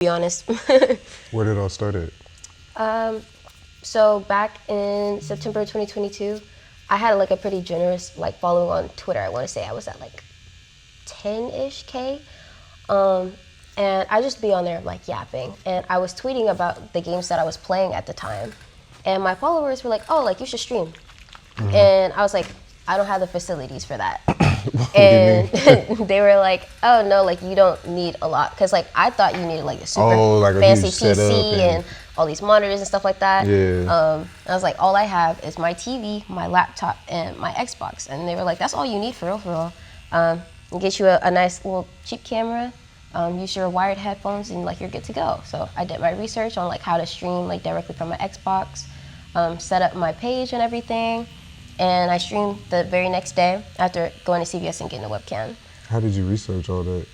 be honest. Where did it all start at? So back in September 2022, I had like a pretty generous like following on Twitter. I want to say I was at like 10-ish K. And I just be on there like yapping. And I was tweeting about the games that I was playing at the time. And my followers were like, oh, like you should stream. And I was like, I don't have the facilities for that. And they were like, oh no, like you don't need a lot. Cause like I thought you needed like a super like a fancy huge PC setup and all these monitors and stuff like that. Yeah. I was like, all I have is my TV, my laptop, and my Xbox. And they were like, that's all you need for real. We'll get you a nice little cheap camera, use your wired headphones, and like you're good to go. So I did my research on like how to stream like directly from my Xbox, set up my page and everything. And I streamed the very next day after going to CVS and getting a webcam. How did you research all that?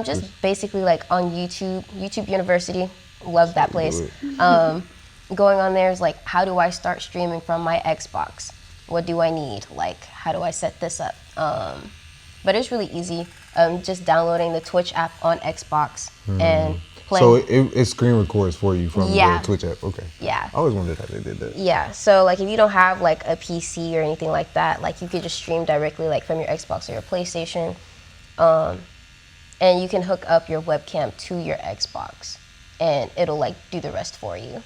Just basically like on YouTube University, love that place. Going on there is like, how do I start streaming from my Xbox? What do I need? Like, how do I set this up? But it's really easy. Just downloading the Twitch app on Xbox and playing. So it screen records for you from the Twitch app? Okay. Yeah. I always wondered how they did that. Yeah, so like if you don't have like a PC or anything like that, like you could just stream directly like from your Xbox or your PlayStation. And you can hook up your webcam to your Xbox and it'll like do the rest for you.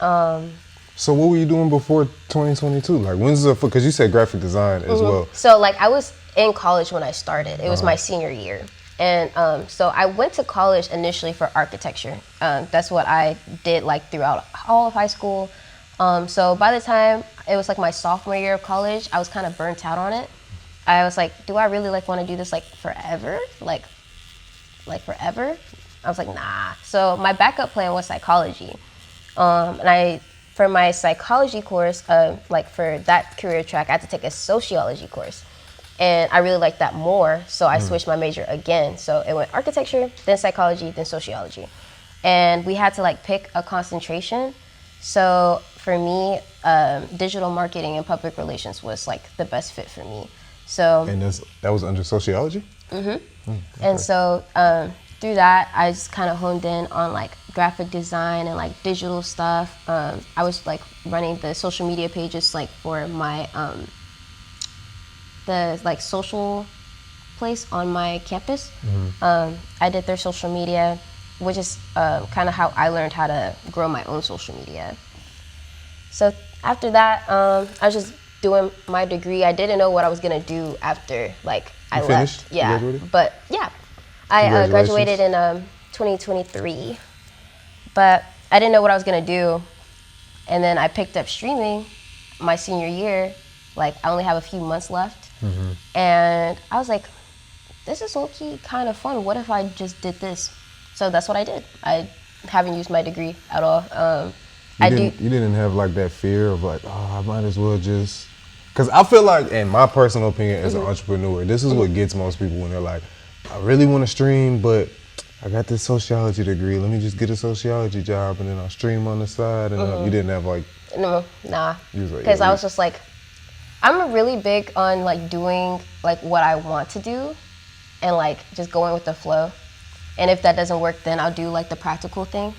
So what were you doing before 2022? Like when's the, because you said graphic design as well. So like I was in college when I started. It was my senior year. And so I went to college initially for architecture. That's what I did like throughout all of high school. So by the time it was like my sophomore year of college, I was kind of burnt out on it. I was like, do I really like want to do this like forever? Like forever? I was like, nah. So my backup plan was psychology. And for my psychology course, like for that career track, I had to take a sociology course. And I really liked that more, so I switched my major again. So it went architecture, then psychology, then sociology. And we had to like pick a concentration. So for me, digital marketing and public relations was like the best fit for me. So and that was under sociology? Okay. And so through that, I just kind of honed in on like graphic design and like digital stuff. I was like running the social media pages like for my the like social place on my campus. I did their social media, which is kind of how I learned how to grow my own social media. So after that, I was just doing my degree. I didn't know what I was gonna do after like I finished? left. You Yeah, graduated? but yeah, I graduated in 2023, but I didn't know what I was gonna do, and then I picked up streaming my senior year. Like I only have a few months left. And I was like, this is low-key kind of fun. What if I just did this? So that's what I did. I haven't used my degree at all. You didn't have like that fear of like, oh, I might as well just, because I feel like, in my personal opinion as an entrepreneur, this is what gets most people when they're like, I really want to stream, but I got this sociology degree. Let me just get a sociology job and then I'll stream on the side. And you didn't have like... No, nah. Because I was just like, I'm really big on like doing like what I want to do and like just going with the flow. And if that doesn't work, then I'll do like the practical thing.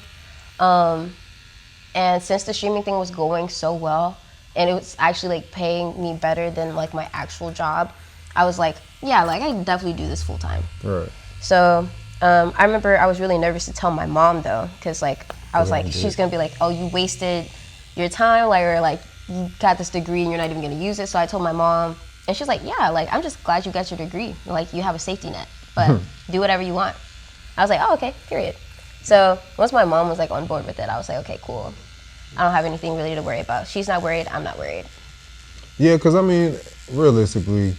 And since the streaming thing was going so well and it was actually like paying me better than like my actual job, I was like, yeah, like I can definitely do this full time. Right. So I remember I was really nervous to tell my mom though, because like I was like, she's gonna be like, oh, you wasted your time, like, or like you got this degree and you're not even gonna use it. So I told my mom, and she's like, yeah, like I'm just glad you got your degree. Like you have a safety net, but do whatever you want. I was like, oh, okay, period. So once my mom was like on board with it, I was like, okay, cool. I don't have anything really to worry about. She's not worried, I'm not worried. Yeah, because I mean, realistically,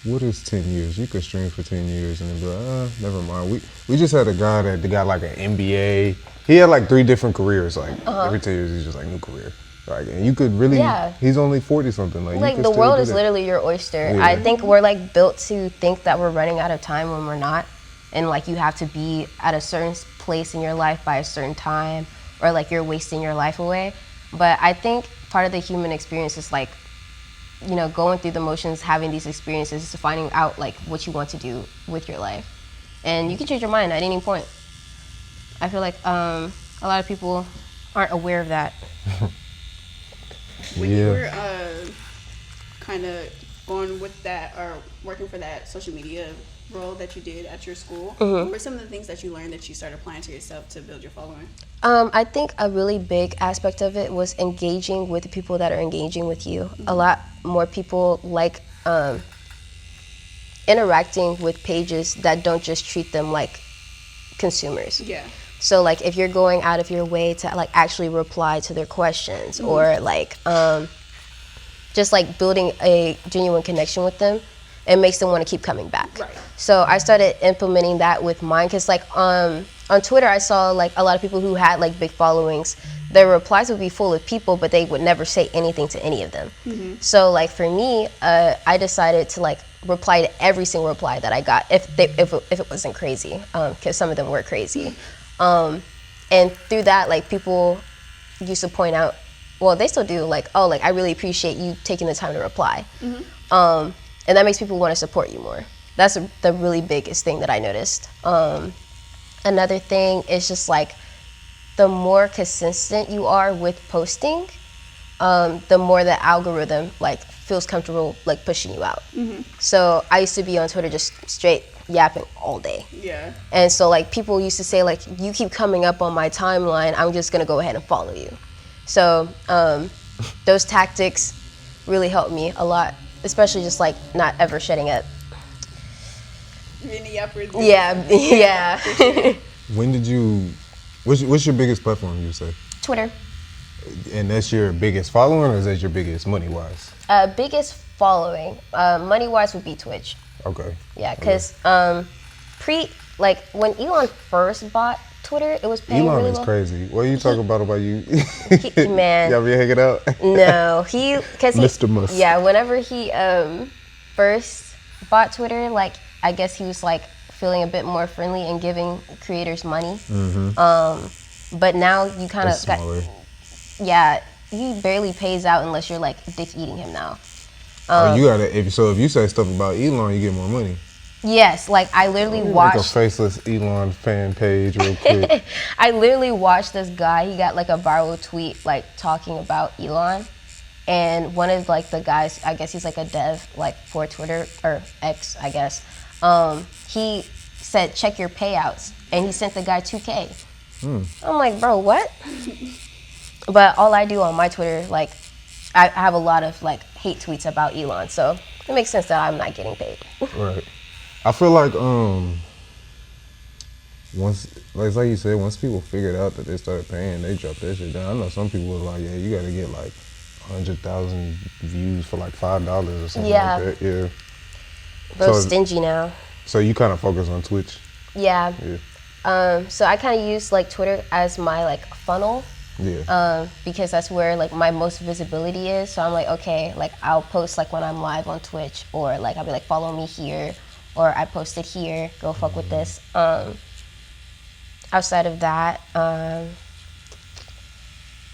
what is 10 years? You could stream for 10 years and then be like, never mind. We just had a guy that got like an MBA. He had like 3 different careers. Like every 10 years, he's just like new career. Like, and you could really, he's only 40 something. Like the world is literally your oyster. Yeah. I think we're like built to think that we're running out of time when we're not. And like you have to be at a certain place in your life by a certain time, or like you're wasting your life away. But I think part of the human experience is like, you know, going through the motions, having these experiences, finding out like what you want to do with your life. And you can change your mind at any point. I feel like a lot of people aren't aware of that. When you were kind of going with that or working for that social media role that you did at your school, what were some of the things that you learned that you started applying to yourself to build your following? I think a really big aspect of it was engaging with the people that are engaging with you. A lot more people like interacting with pages that don't just treat them like consumers. Yeah. So like if you're going out of your way to like actually reply to their questions or like just like building a genuine connection with them, it makes them want to keep coming back. Right. So I started implementing that with mine because like on Twitter I saw like a lot of people who had like big followings, their replies would be full of people but they would never say anything to any of them. So like for me, I decided to like reply to every single reply that I got if it wasn't crazy, because some of them were crazy. And through that, like people used to point out, well, they still do, like, oh, like I really appreciate you taking the time to reply. And that makes people want to support you more. That's the really biggest thing that I noticed. Another thing is just like the more consistent you are with posting, the more the algorithm like feels comfortable like pushing you out. So I used to be on Twitter just straight yapping all day. Yeah. And so like people used to say like, you keep coming up on my timeline, I'm just gonna go ahead and follow you. So those tactics really helped me a lot, especially just like not ever shutting up. Yeah. When did you, what's your biggest platform you say? Twitter. And that's your biggest following, or is that your biggest money-wise? Biggest following, money-wise would be Twitch. Okay. Yeah, because like when Elon first bought Twitter, it was paying Elon really is well. crazy. What are you talking about you? Man. Y'all be hanging out? No, because Mr. Musk. Yeah, whenever he first bought Twitter, like I guess he was like feeling a bit more friendly and giving creators money. But now you kind of got, yeah, he barely pays out unless you're like dick eating him now. You gotta. If you say stuff about Elon, you get more money. Yes, like I literally watched like a faceless Elon fan page real quick. I literally watched this guy. He got like a viral tweet like talking about Elon, and one of like the guys, I guess he's like a dev like for Twitter or X, I guess. He said check your payouts, and he sent the guy $2K. I'm like, bro, what? But all I do on my Twitter, like, I have a lot of like hate tweets about Elon, so it makes sense that I'm not getting paid. Right. I feel like once, like you said, once people figured out that they started paying, they dropped that shit down. I know some people were like, yeah, you gotta get like 100,000 views for like $5 or something like that. Yeah. Those stingy now. So you kind of focus on Twitch. Yeah. So I kind of use like Twitter as my like funnel. Yeah. Because that's where like my most visibility is. So I'm like, okay, like I'll post like when I'm live on Twitch, or like I'll be like, follow me here, or I posted here, go fuck with this. Outside of that,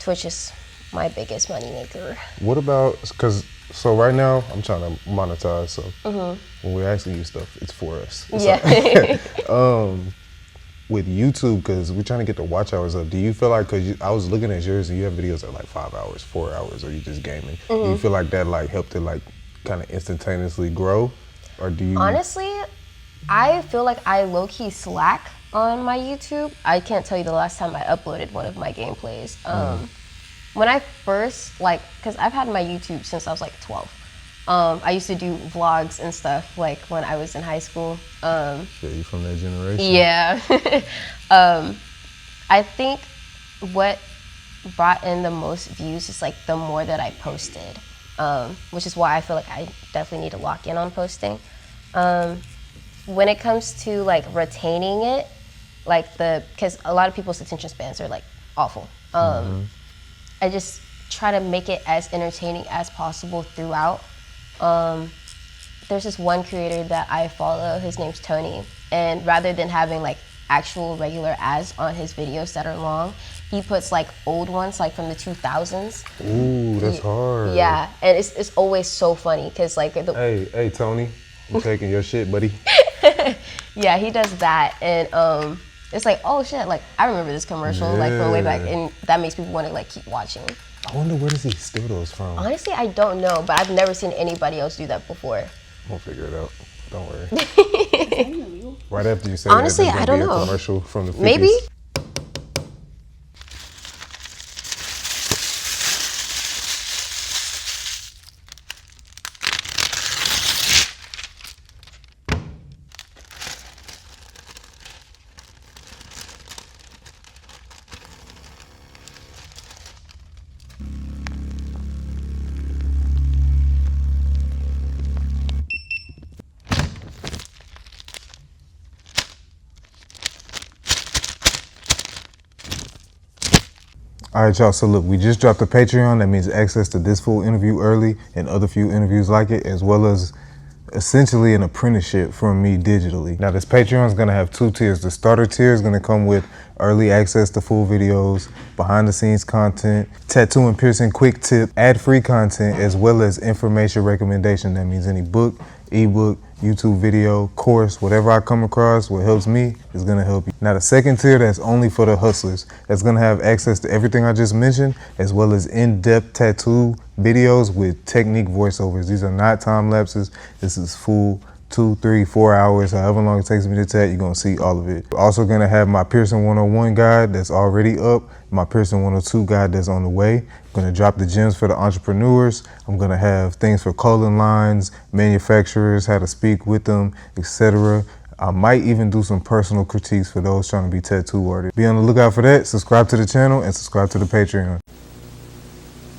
Twitch is my biggest money maker. What about, so right now I'm trying to monetize, so when we actually use stuff, it's for us. Yeah. With YouTube, because we're trying to get the watch hours up, do you feel like, because I was looking at yours and you have videos that are like 5 hours, 4 hours, or you just gaming, do you feel like that like helped it like kind of instantaneously grow, or do you? Honestly, I feel like I low-key slack on my YouTube. I can't tell you the last time I uploaded one of my gameplays. When I first, like, because I've had my YouTube since I was like 12. I used to do vlogs and stuff like when I was in high school. Yeah, you from that generation. Yeah. I think what brought in the most views is like the more that I posted, which is why I feel like I definitely need to lock in on posting. When it comes to like retaining it, like because a lot of people's attention spans are like awful. I just try to make it as entertaining as possible throughout. There's this one creator that I follow, his name's Tony, and rather than having like actual regular ads on his videos that are long, he puts like old ones like from the 2000s. Ooh, that's hard. Yeah, and it's always so funny because like Hey Tony, I'm taking your shit, buddy. Yeah, he does that, and it's like, oh shit, like I remember this commercial like from way back, and that makes people want to like keep watching. I wonder where does he steal those from? Honestly, I don't know, but I've never seen anybody else do that before. We'll figure it out. Don't worry. Right after you say honestly, that, I don't know. A commercial from the 50s. Maybe. All right, y'all. So look, we just dropped the Patreon. That means access to this full interview early and other few interviews like it, as well as essentially an apprenticeship from me digitally. Now this Patreon is gonna have 2 tiers. The starter tier is gonna come with early access to full videos, behind the scenes content, tattoo and piercing quick tip, ad-free content, as well as information recommendation. That means any book, ebook, YouTube video, course, whatever I come across, what helps me is gonna help you. Now the second tier, that's only for the hustlers. That's gonna have access to everything I just mentioned, as well as in-depth tattoo videos with technique voiceovers. These are not time lapses. This is full 2, 3, 4 hours, however long it takes me to tat, you're gonna see all of it. We're also gonna have my Piercing 101 guide that's already up, my Piercing 102 guide that's on the way. I'm gonna drop the gems for the entrepreneurs. I'm gonna have things for clothing lines, manufacturers, how to speak with them, etc. I might even do some personal critiques for those trying to be tattoo artists. Be on the lookout for that. Subscribe to the channel and subscribe to the Patreon.